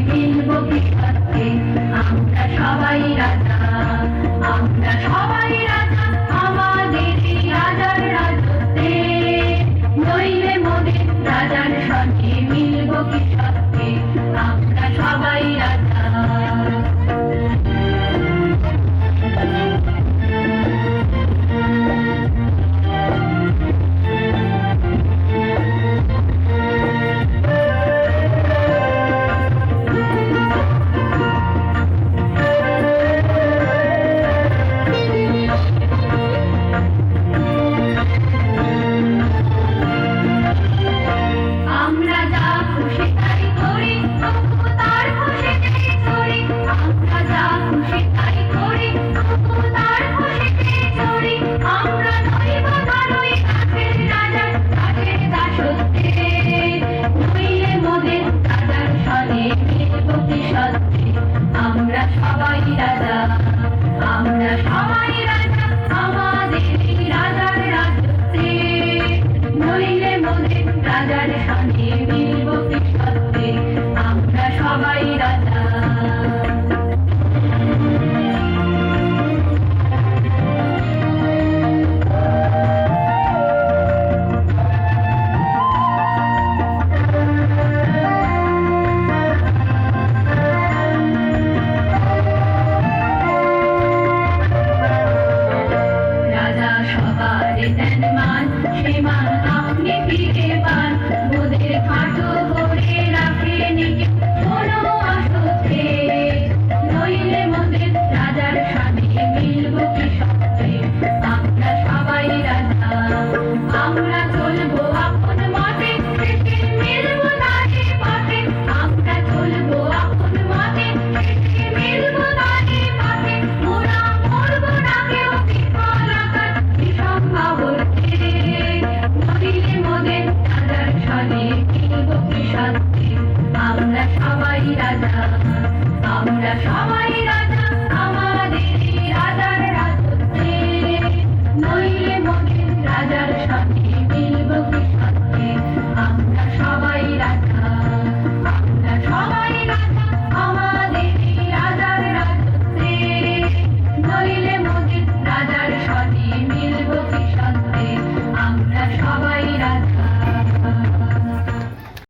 মিলব কি সত্যি, আমরা সবাই রাজা, আমরা সবাই রাজা আমাদের রাজার রাজত্বে। নইলে মোদের রাজার সঙ্গে মিলব কি সত্যি, আমরা সবাই রাজা। আমরা সবাই রাজা, আমরা সবাই রাজা আমাদের রাজার রাজত্বে। নইলে মোদের রাজার সঙ্গে মিলব কি সত্যি, আমরা সবাই রাজা। আমরা সবাই রাজা, আমরা সবাই